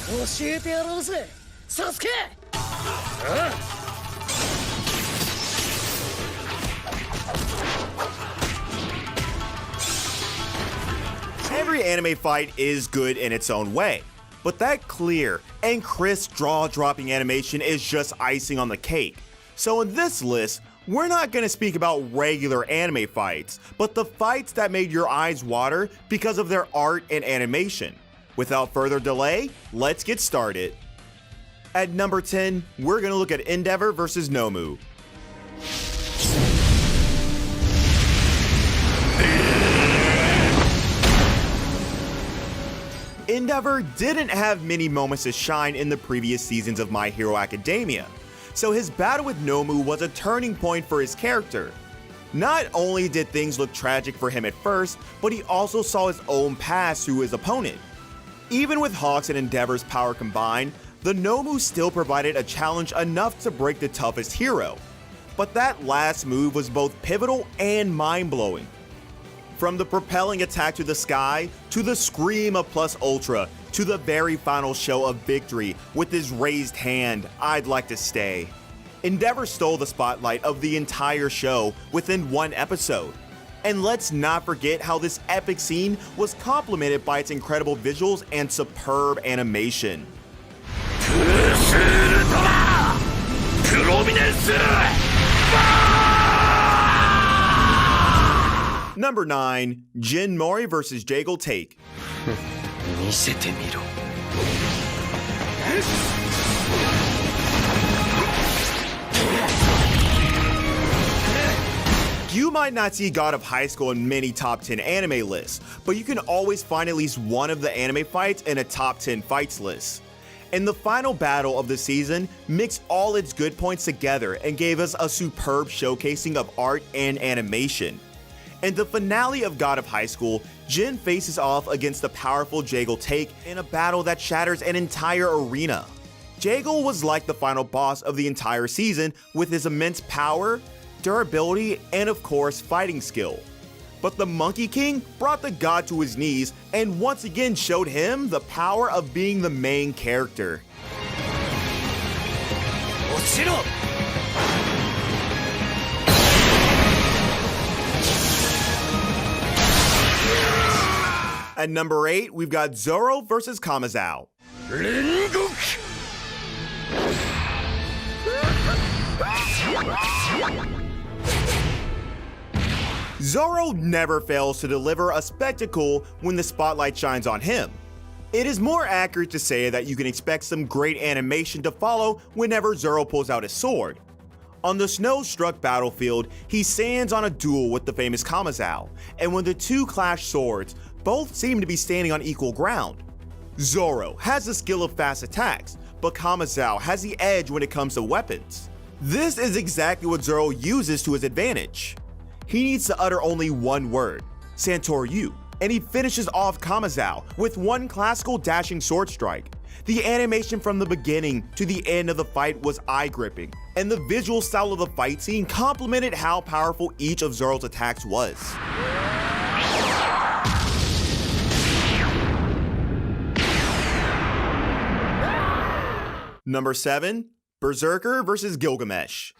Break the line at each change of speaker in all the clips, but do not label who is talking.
教えてやろうぜサスケ。
Every anime fight is good in its own way, but that clear and crisp jaw-dropping animation is just icing on the cake. So in this list, we're not going to speak about regular anime fights, but the fights that made your eyes water because of their art and animation. Without further delay, let's get started. At number 10, we're going to look at Endeavor vs. Nomu. Endeavor didn't have many moments to shine in the previous seasons of My Hero Academia, so his battle with Nomu was a turning point for his character. Not only did things look tragic for him at first, but he also saw his own past through his opponent. Even with Hawk's and Endeavor's power combined, the Nomu still provided a challenge enough to break the toughest hero. But that last move was both pivotal and mind-blowing. From the propelling attack to the sky, to the scream of Plus Ultra, to the very final show of victory with his raised hand, I'd like to stay. Endeavor stole the spotlight of the entire show within one episode. And let's not forget how this epic scene was complemented by its incredible visuals and superb animation. Number 9, Jin Mori vs. Jaegal Take. You might not see God of High School in many top 10 anime lists, but you can always find at least one of the anime fights in a top 10 fights list. And the final battle of the season mixed all its good points together and gave us a superb showcasing of art and animation. In the finale of God of High School, Jin faces off against the powerful Jaegal Take in a battle that shatters an entire arena. Jaegal was like the final boss of the entire season with his immense power, durability, and of course fighting skill. But the Monkey King brought the god to his knees and once again showed him the power of being the main character. At number 8, we've got Zoro vs. Kamazao. Zoro never fails to deliver a spectacle when the spotlight shines on him. It is more accurate to say that you can expect some great animation to follow whenever Zoro pulls out his sword. On the snow-struck battlefield, he stands on a duel with the famous Kamazao, and when the two clash swords, both seem to be standing on equal ground. Zoro has the skill of fast attacks, but Kamazao has the edge when it comes to weapons. This is exactly what Zoro uses to his advantage. He needs to utter only one word, Santoryu, and he finishes off Kamazao with one classical dashing sword strike. The animation from the beginning to the end of the fight was eye-gripping, and the visual style of the fight scene complemented how powerful each of Zoro's attacks was. Number 7, Berserker vs. Gilgamesh.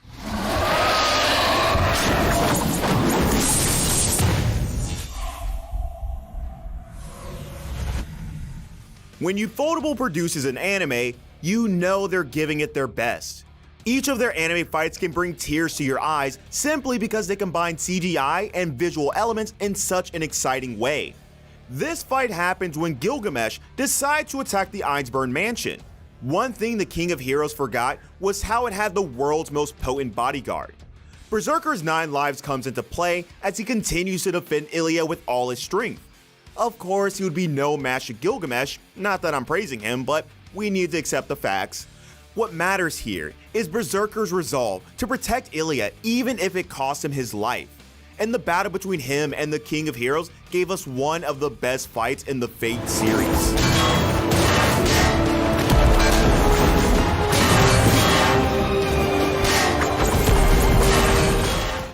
When Ufotable produces an anime, you know they're giving it their best. Each of their anime fights can bring tears to your eyes simply because they combine CGI and visual elements in such an exciting way. This fight happens when Gilgamesh decides to attack the Ainsburn mansion. One thing the King of Heroes forgot was how it had the world's most potent bodyguard. Berserker's 9 lives comes into play as he continues to defend Ilya with all his strength. Of course, he would be no match to Gilgamesh, not that I'm praising him, but we need to accept the facts. What matters here is Berserker's resolve to protect Ilya even if it cost him his life. And the battle between him and the King of Heroes gave us one of the best fights in the Fate series.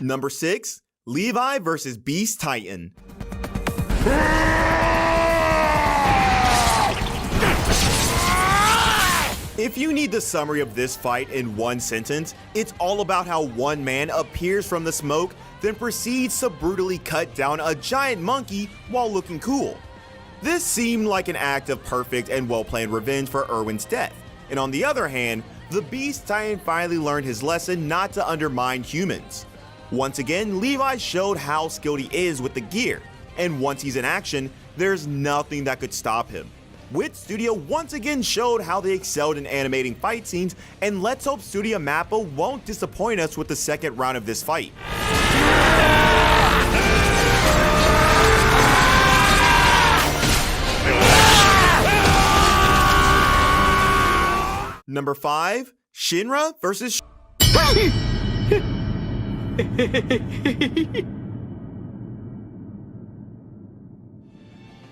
Number 6, Levi vs. Beast Titan. If you need the summary of this fight in one sentence, it's all about how one man appears from the smoke, then proceeds to brutally cut down a giant monkey while looking cool. This seemed like an act of perfect and well-planned revenge for Erwin's death, and on the other hand, the Beast Titan finally learned his lesson not to undermine humans. Once again, Levi showed how skilled he is with the gear, and once he's in action, there's nothing that could stop him. Wit Studio once again showed how they excelled in animating fight scenes, and let's hope Studio Mappa won't disappoint us with the second round of this fight. Number 5, Shinra vs.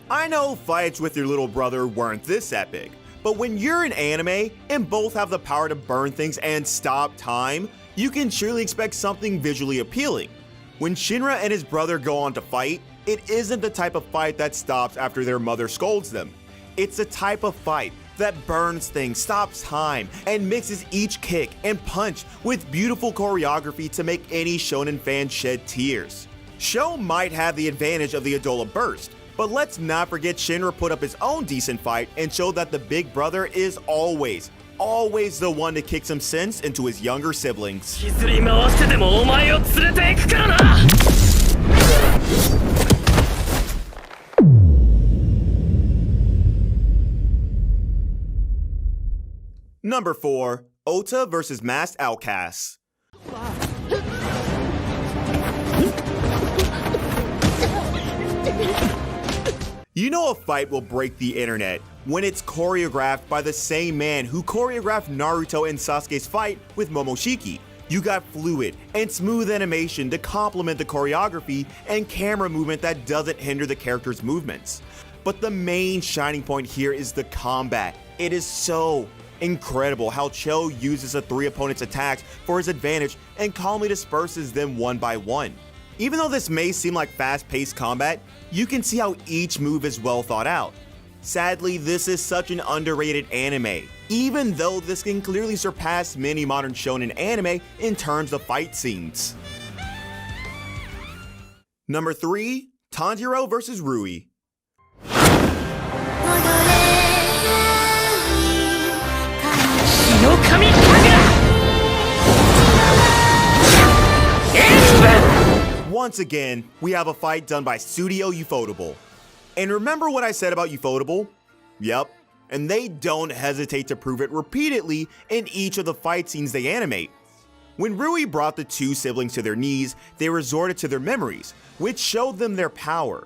I know fights with your little brother weren't this epic, but when you're in anime and both have the power to burn things and stop time, you can surely expect something visually appealing. When Shinra and his brother go on to fight, it isn't the type of fight that stops after their mother scolds them. It's the type of fight that burns things, stops time, and mixes each kick and punch with beautiful choreography to make any shonen fan shed tears. Sho might have the advantage of the Adola burst, but let's not forget Shinra put up his own decent fight and showed that the big brother is always the one to kick some sense into his younger siblings. Number 4, Ota vs. Masked Outcasts. You know a fight will break the internet when it's choreographed by the same man who choreographed Naruto and Sasuke's fight with Momoshiki. You got fluid and smooth animation to complement the choreography and camera movement that doesn't hinder the character's movements. But the main shining point here is the combat. It is so incredible how Cho uses the 3 opponents' attacks for his advantage and calmly disperses them one by one. Even though this may seem like fast-paced combat, you can see how each move is well thought out. Sadly, this is such an underrated anime, even though this can clearly surpass many modern shonen anime in terms of fight scenes. Number 3, Tanjiro vs. Rui. Once again, we have a fight done by Studio Ufotable. And remember what I said about Ufotable? Yep, and they don't hesitate to prove it repeatedly in each of the fight scenes they animate. When Rui brought the 2 siblings to their knees, they resorted to their memories, which showed them their power.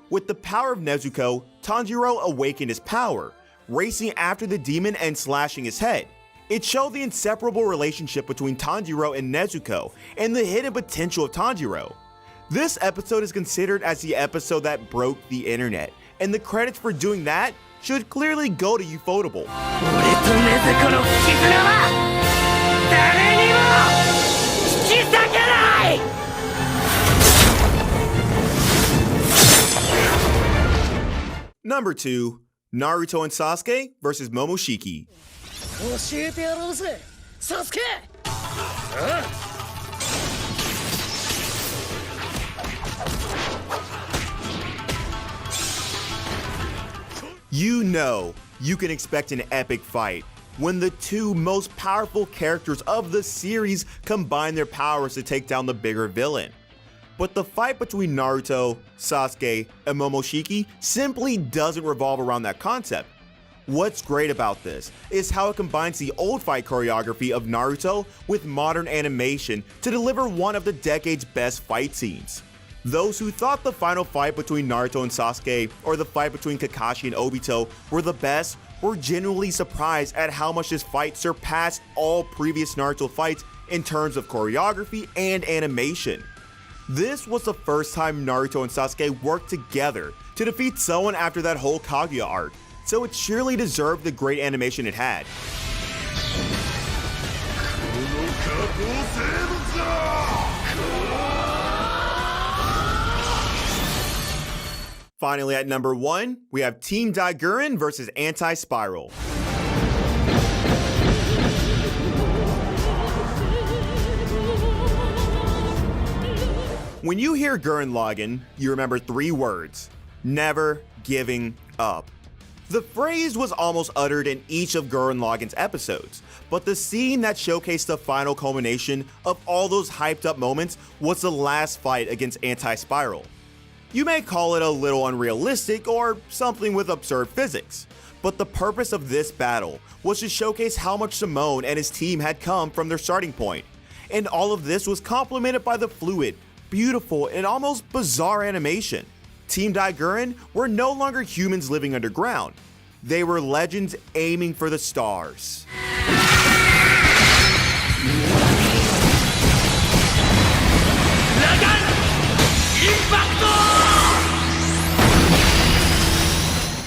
With the power of Nezuko, Tanjiro awakened his power, racing after the demon and slashing his head. It showed the inseparable relationship between Tanjiro and Nezuko, and the hidden potential of Tanjiro. This episode is considered as the episode that broke the internet, and the credits for doing that should clearly go to Ufotable. Number 2, Naruto and Sasuke vs. Momoshiki.
教えてやろうぜ、サスケ。
You know you can expect an epic fight when the 2 most powerful characters of the series combine their powers to take down the bigger villain. But the fight between Naruto, Sasuke, and Momoshiki simply doesn't revolve around that concept. What's great about this is how it combines the old fight choreography of Naruto with modern animation to deliver one of the decade's best fight scenes. Those who thought the final fight between Naruto and Sasuke or the fight between Kakashi and Obito were the best were genuinely surprised at how much this fight surpassed all previous Naruto fights in terms of choreography and animation. This was the first time Naruto and Sasuke worked together to defeat someone after that whole Kaguya arc, so it surely deserved the great animation it had. Finally at number 1, we have Team Daiguren vs. Anti-Spiral. When you hear Gurren Lagann, you remember 3 words: never giving up. The phrase was almost uttered in each of Gurren Lagann's episodes, but the scene that showcased the final culmination of all those hyped up moments was the last fight against Anti-Spiral. You may call it a little unrealistic or something with absurd physics, but the purpose of this battle was to showcase how much Simone and his team had come from their starting point, and all of this was complemented by the fluid, beautiful, and almost bizarre animation. Team Daiguren were no longer humans living underground. They were legends aiming for the stars.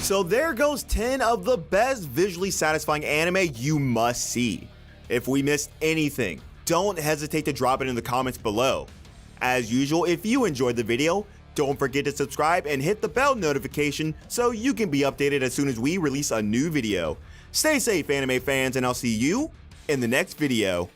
So there goes 10 of the best visually satisfying anime you must see. If we missed anything, don't hesitate to drop it in the comments below. As usual, if you enjoyed the video, don't forget to subscribe and hit the bell notification so you can be updated as soon as we release a new video. Stay safe, anime fans, and I'll see you in the next video.